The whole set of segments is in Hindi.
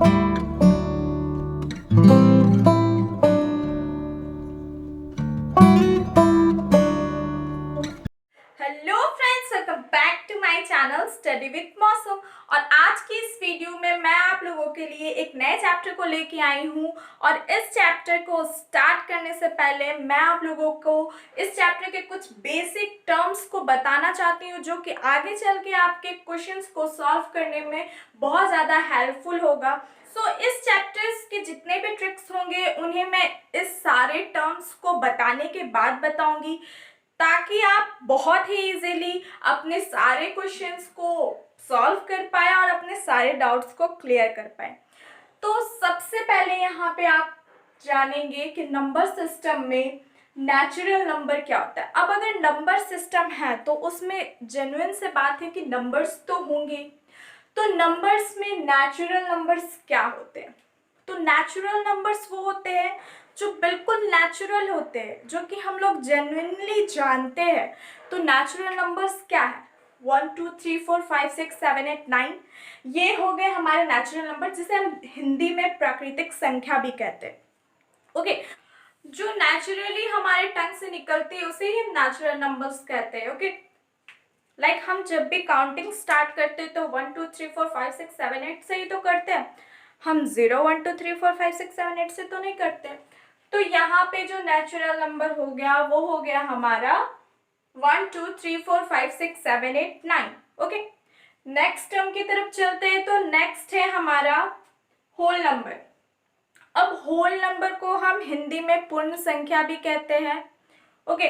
Hello friends, welcome back to my channel study with Mausam. और आज की इस वीडियो में मैं आप लोगों के लिए एक नए चैप्टर को लेके आई हूँ। और इस चैप्टर को स्टार्ट करने से पहले मैं आप लोगों को इस चैप्टर के कुछ बेसिक टर्म्स को बताना चाहती हूँ, जो कि आगे चल के आपके क्वेश्चंस को सॉल्व करने में बहुत ज़्यादा हेल्पफुल होगा। इस चैप्टर्स के जितने भी ट्रिक्स होंगे उन्हें मैं इस सारे टर्म्स को बताने के बाद बताऊंगी, ताकि आप बहुत ही इजीली अपने सारे क्वेश्चंस को सॉल्व कर पाए और अपने सारे डाउट्स को क्लियर कर पाए। तो सबसे पहले यहाँ पे आप जानेंगे कि नंबर सिस्टम में नेचुरल नंबर क्या होता है। अब अगर नंबर सिस्टम है तो उसमें जेन्युइन से बात है कि नंबर्स तो होंगे। तो नंबर्स में नेचुरल नंबर्स क्या होते हैं? तो नेचुरल नंबर्स वो होते हैं जो बिल्कुल नेचुरल होते हैं, जो कि हम लोग जेन्युइनली जानते हैं। तो नेचुरल नंबर्स क्या है? 1 2 3 4 5 6 7 8 9, ये हो गए हमारे नेचुरल नंबर, जिसे हम हिंदी में प्राकृतिक संख्या भी कहते हैं। ओके, जो नेचुरली हमारे टंग से निकलते हैं उसे ही नेचुरल नंबर्स कहते हैं। ओके, लाइक हम जब भी काउंटिंग स्टार्ट करते हैं तो 1 2 3 4 5 6 7 8 से ही तो करते हैं। हम 0 1 2 3 4 5 6 7 8 से तो नहीं करते। तो यहाँ पे जो नेचुरल नंबर हो गया वो हो गया हमारा 1 2 3 4 5 6 7 8 9। ओके, नेक्स्ट टर्म की तरफ चलते हैं। तो नेक्स्ट है हमारा होल नंबर। अब होल नंबर को हम हिंदी में पूर्ण संख्या भी कहते हैं। ओके,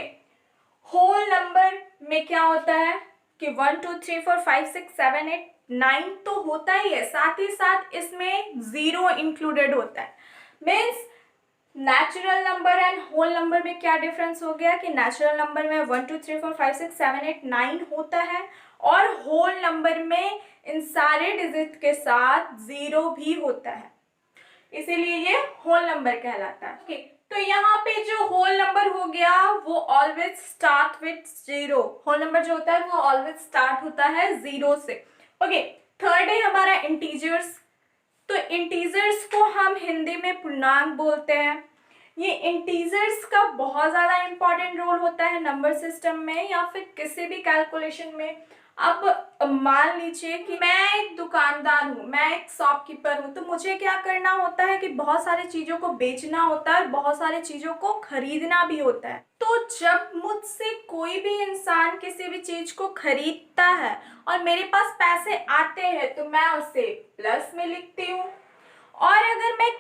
होल नंबर में क्या होता है कि 1 2 3 4 5 6 7 8 9 तो होता ही है, साथ ही साथ इसमें 0 इंक्लूडेड होता है। Means natural number and whole number में क्या डिफरेंस हो गया कि नेचुरल नंबर में 1 2 3 4 5 6 7 8 9 होता है, और होल नंबर में इन सारे डिजिट के साथ 0 भी होता है, इसीलिए ये होल नंबर कहलाता है। ओके, तो यहाँ पे जो होल नंबर हो गया वो always start with 0। Whole number जो होता है वो ऑलवेज स्टार्ट होता है 0 से। ओके, थर्ड है हमारा इंटीजर्स। तो इंटीजर्स को हम हिंदी में पूर्णांक बोलते हैं। ये इंटीजर्स का बहुत ज़्यादा इंपॉर्टेंट रोल होता है नंबर सिस्टम में या फिर किसी भी कैलकुलेशन में। अब मान लीजिए कि मैं एक दुकानदार हूँ, मैं एक शॉपकीपर हूँ, तो मुझे क्या करना होता है कि बहुत सारी चीज़ों को बेचना होता है, बहुत सारी चीज़ों को खरीदना भी होता है। तो जब मुझसे कोई भी इंसान किसी भी चीज़ को खरीदता है और मेरे पास पैसे आते हैं तो मैं उसे प्लस में लिखती हूँ, और अगर मैं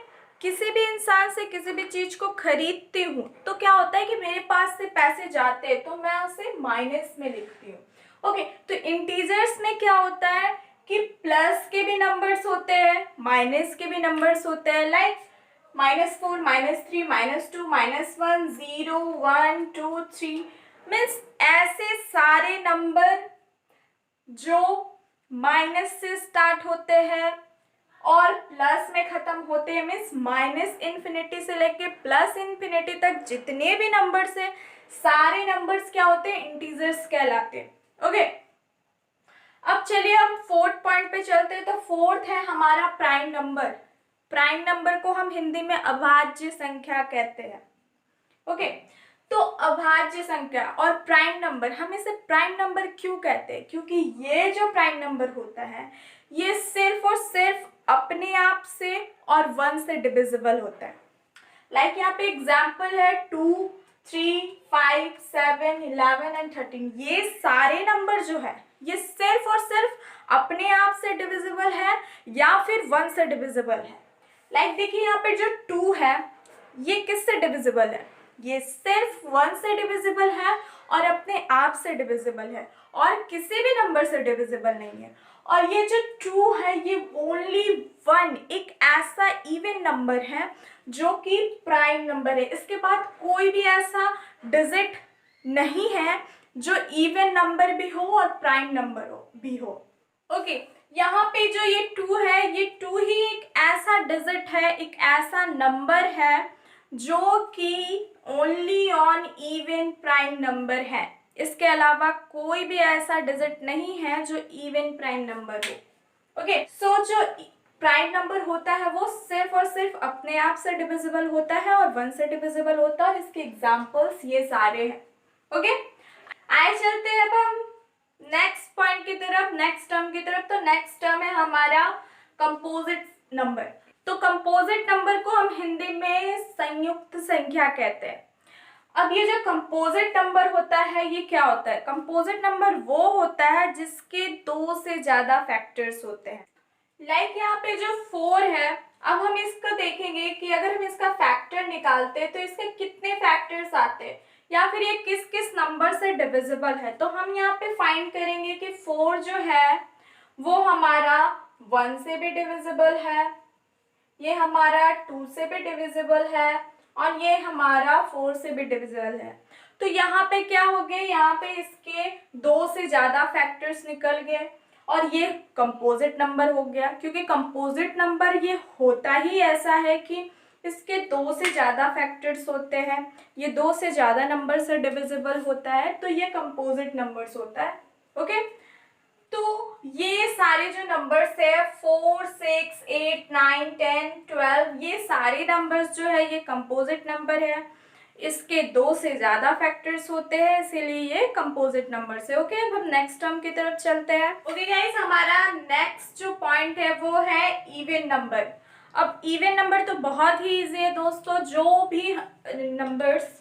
किसी भी इंसान से किसी भी चीज को खरीदती हूँ तो क्या होता है कि मेरे पास से पैसे जाते हैं तो मैं उसे माइनस में लिखती हूँ। ओके, तो इंटीजर्स में क्या होता है कि प्लस के भी नंबर्स होते हैं, माइनस के भी नंबर्स होते हैं, लाइक -4 -3 -2 -1 0 1 2 3। मीन्स ऐसे सारे नंबर जो माइनस से स्टार्ट होते हैं और प्लस में खत्म होते हैं। मीन्स माइनस इन्फिनिटी से लेके प्लस इन्फिनिटी तक जितने भी नंबर्स हैं, सारे नंबर्स क्या होते हैं? इंटीजर्स कहलाते हैं। ओके, अब चलिए हम फोर्थ पॉइंट पे चलते हैं। तो फोर्थ है हमारा प्राइम नंबर। प्राइम नंबर को हम हिंदी में अभाज्य संख्या कहते हैं। ओके, तो अभाज्य संख्या और प्राइम नंबर, हम इसे प्राइम नंबर क्यों कहते हैं? क्योंकि ये जो प्राइम नंबर होता है ये सिर्फ और सिर्फ अपने आप से और 1 से डिविजिबल होता है। लाइक यहाँ पे एग्जाम्पल है 2 3 5 7 11 एंड 13। ये सारे नंबर जो है ये सिर्फ और सिर्फ अपने आप से डिविजिबल है या फिर 1 से डिविजिबल है। लाइक देखिए यहाँ पे जो 2 है ये किससे डिविजिबल है? ये सिर्फ 1 से डिविजिबल है और अपने आप से डिविजिबल है, और किसी भी नंबर से डिविजिबल नहीं है। और ये जो 2 है ये ओनली 1 एक ऐसा इवन नंबर है जो कि प्राइम नंबर है। इसके बाद कोई भी ऐसा डिजिट नहीं है जो इवन नंबर भी हो और प्राइम नंबर भी हो। ओके, यहाँ पे जो ये 2 है ये 2 ही एक ऐसा डिजिट है, एक ऐसा नंबर है जो कि only on even prime number है। इसके अलावा कोई भी ऐसा डिजिट नहीं है जो इवन प्राइम नंबर हो। ओके, सो जो प्राइम नंबर होता है वो सिर्फ और सिर्फ अपने आप से डिविजिबल होता है और 1 से डिविजिबल होता है, और इसके एग्जांपल्स ये सारे हैं। ओके, आए चलते हैं अब हम नेक्स्ट पॉइंट की तरफ, नेक्स्ट टर्म की तरफ। तो नेक्स्ट टर्म है हमारा कंपोजिट नंबर। तो कंपोजिट नंबर को हम हिंदी में संयुक्त संख्या कहते हैं। अब ये जो कंपोजिट नंबर होता है ये क्या होता है? कंपोजिट नंबर वो होता है जिसके 2 से ज्यादा फैक्टर्स होते हैं। लाइक यहाँ पे जो 4 है, अब हम इसको देखेंगे कि अगर हम इसका फैक्टर निकालते हैं तो इसके कितने फैक्टर्स आते हैं, या फिर ये किस किस नंबर से डिविजिबल है। तो हम यहाँ पे फाइंड करेंगे कि 4 जो है वो हमारा 1 से भी डिविजिबल है, ये हमारा 2 से भी डिविजिबल है, और ये हमारा 4 से भी डिविजिबल है। तो यहाँ पे क्या हो गए, यहाँ पे इसके 2 से ज्यादा फैक्टर्स निकल गए और ये कंपोजिट नंबर हो गया। क्योंकि कंपोजिट नंबर ये होता ही ऐसा है कि इसके 2 से ज्यादा फैक्टर्स होते हैं, ये 2 से ज्यादा नंबर से डिविजिबल होता है, तो ये कंपोजिट नंबर्स होता है। ओके, तो ये सारे जो नंबर्स है 4, 6, 8, 9, 10, 12, ये सारे नंबर्स जो है ये कंपोजिट नंबर है। इसके 2 से ज्यादा फैक्टर्स होते हैं, इसीलिए ये कंपोजिट नंबर्स है। ओके, अब हम नेक्स्ट टर्म की तरफ चलते हैं। ओके गाइस, हमारा नेक्स्ट जो पॉइंट है वो है इवन नंबर। अब इवन नंबर तो बहुत ही इजी है दोस्तों, जो भी numbers.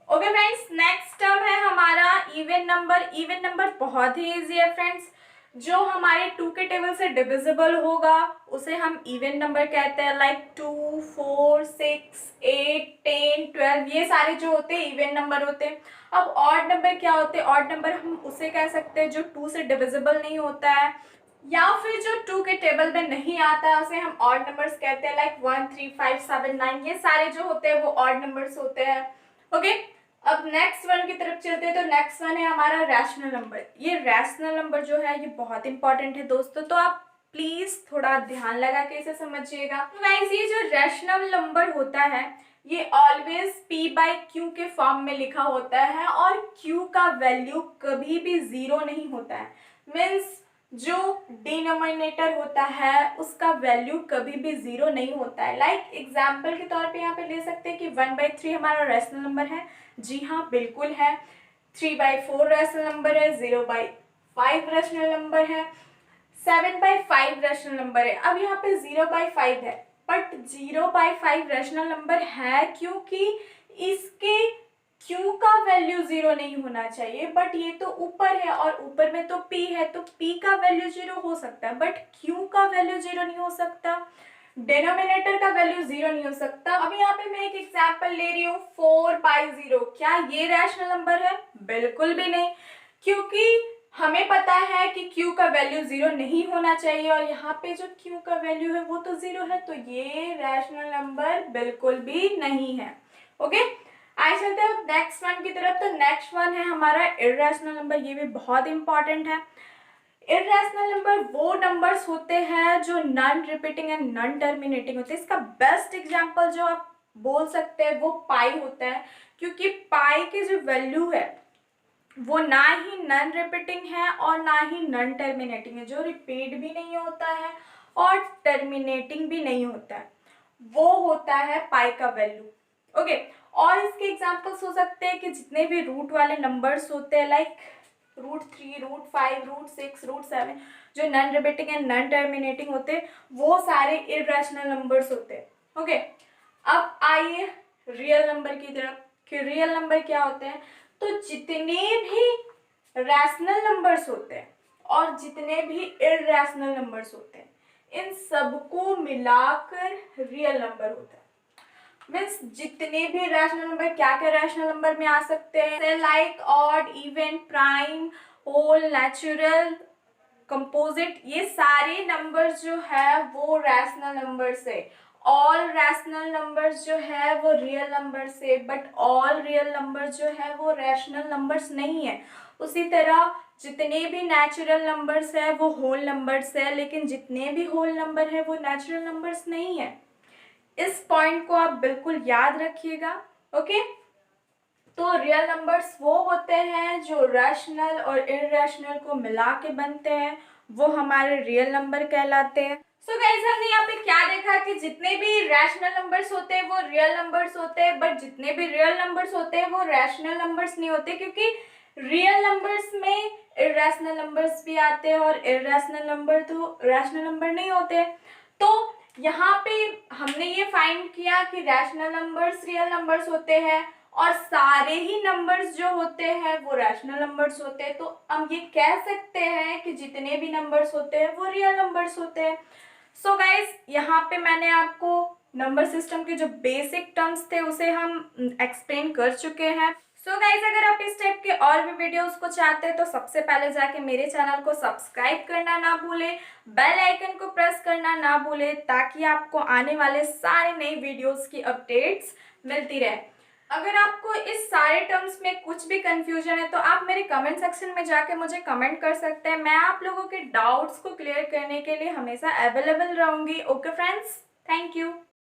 Okay friends, next term है हमारा इवन नंबर। इवन नंबर बहुत ही इजी है फ्रेंड्स, जो हमारे 2 के टेबल से डिविजिबल होगा उसे हम इवन नंबर कहते हैं। लाइक 2, 4, 6, 8, 10, 12, ये सारे जो होते हैं इवन नंबर होते हैं। अब ऑड नंबर क्या होते हैं? ऑड नंबर हम उसे कह सकते हैं जो 2 से डिविजिबल नहीं होता है, या फिर जो 2 के टेबल में नहीं आता है उसे हम ऑड नंबर्स कहते हैं। लाइक 1, 3, 5, 7, 9, ये सारे जो होते हैं वो ऑड नंबर्स होते हैं। ओके, अब नेक्स्ट वन की तरफ चलते हैं। तो नेक्स्ट वन है हमारा रैशनल नंबर। ये रैशनल नंबर जो है ये बहुत इंपॉर्टेंट है दोस्तों, तो आप प्लीज थोड़ा ध्यान लगा के इसे समझिएगा। तो गाइस, ये जो रैशनल नंबर होता है ये ऑलवेज p/q के फॉर्म में लिखा होता है, और q का वैल्यू कभी भी 0 नहीं होता है। मीन्स जो डिनोमिनेटर होता है उसका वैल्यू कभी भी 0 नहीं होता है। लाइक एग्जाम्पल के तौर पे यहाँ पे ले सकते हैं कि 1/3 हमारा रैशनल नंबर है। जी हाँ, बिल्कुल है। 3/4 रैशनल नंबर है, 0/5 रैशनल नंबर है, 7/5 रैशनल नंबर है। अब यहाँ पे 0/5 है, बट 0/5 रैशनल नंबर है क्योंकि इसके q का वैल्यू 0 नहीं होना चाहिए। बट ये तो ऊपर है और ऊपर में तो p है, तो p का वैल्यू 0 हो सकता है, बट q का वैल्यू 0 नहीं हो सकता, डिनोमिनेटर का वैल्यू 0 नहीं हो सकता। अब यहाँ पे मैं एक एग्जांपल ले रही हूँ 4/0। क्या ये रैशनल नंबर है? बिल्कुल भी नहीं, क्योंकि हमें पता है कि q का वैल्यू 0 नहीं होना चाहिए, और यहाँ पे जो q का वैल्यू है वो तो 0 है, तो ये रैशनल नंबर बिल्कुल भी नहीं है। ओके, आइए चलते हैं नेक्स्ट वन की तरफ। तो नेक्स्ट वन है हमारा इर्रेशनल नंबर। ये भी बहुत इंपॉर्टेंट है। इर्रेशनल नंबर वो नंबर्स होते हैं जो non repeating and non terminating होते हैं। इसका बेस्ट एग्जांपल जो आप बोल सकते हैं वो पाई होता है, क्योंकि पाई की जो वैल्यू है वो ना ही नॉन रिपीटिंग है और ना ही नॉन टर्मिनेटिंग है। जो रिपीट भी नहीं होता है और टर्मिनेटिंग भी नहीं होता है, वो होता है पाई का वैल्यू। ओके, और इसके एग्जांपल्स हो सकते हैं कि जितने भी रूट वाले नंबर्स होते हैं, लाइक √3, √5, √6, √7, जो non repeating and non terminating होते हैं, वो सारे इर्रेशनल नंबर्स होते हैं। ओके, अब आइए रियल नंबर की तरफ कि रियल नंबर क्या होते हैं। तो जितने भी रैशनल नंबर्स होते हैं और जितने भी इर्रेशनल नंबर्स होते हैं, इन सबको मिलाकर रियल नंबर होता है। मीन्स जितने भी रैशनल नंबर, क्या क्या रैशनल नंबर में आ सकते हैं? Like odd, even, prime, whole, natural, composite, ये सारे नंबर्स जो है वो रैशनल नंबर्स है। ऑल रैशनल नंबर्स जो है वो रियल नंबर्स है, बट ऑल रियल नंबर्स जो है वो रैशनल नंबर्स नहीं है। उसी तरह जितने भी नेचुरल नंबर्स है वो होल नंबर्स है, लेकिन जितने भी होल नंबर है वो नेचुरल नंबर्स नहीं है। इस पॉइंट को आप बिल्कुल याद रखिएगा। ओके, तो रियल नंबर्स वो होते हैं जो रैशनल और इररेशनल को मिला के बनते हैं, वो हमारे रियल नंबर कहलाते हैं। सो गाइस, हमने यहाँ पे क्या देखा कि जितने भी रैशनल नंबर्स होते हैं वो रियल नंबर्स होते हैं, बट जितने भी रियल नंबर्स होते हैं वो रैशनल नंबर्स नहीं होते, क्योंकि रियल नंबर्स में इरेशनल नंबर्स भी आते हैं और इरेशनल नंबर तो रैशनल नंबर नहीं होते। तो यहाँ पे हमने ये फाइंड किया कि रैशनल नंबर्स रियल नंबर्स होते हैं और सारे ही नंबर्स जो होते हैं वो रैशनल नंबर्स होते हैं। तो हम ये कह सकते हैं कि जितने भी नंबर्स होते हैं वो रियल नंबर्स होते हैं। सो गाइस, यहाँ पे मैंने आपको नंबर सिस्टम के जो बेसिक टर्म्स थे उसे हम एक्सप्लेन कर चुके हैं। सो गाइस, अगर आप इस टाइप के और भी वीडियोस को चाहते हैं तो सबसे पहले जाके मेरे चैनल को सब्सक्राइब करना ना भूलें, बेल आइकन को प्रेस करना ना भूलें, ताकि आपको आने वाले सारे नए वीडियोस की अपडेट्स मिलती रहे। अगर आपको इस सारे टर्म्स में कुछ भी कंफ्यूजन है तो आप मेरे कमेंट सेक्शन में जाके मुझे कमेंट कर सकते हैं। मैं आप लोगों के डाउट्स को क्लियर करने के लिए हमेशा अवेलेबल रहूंगी। Okay friends, thank you.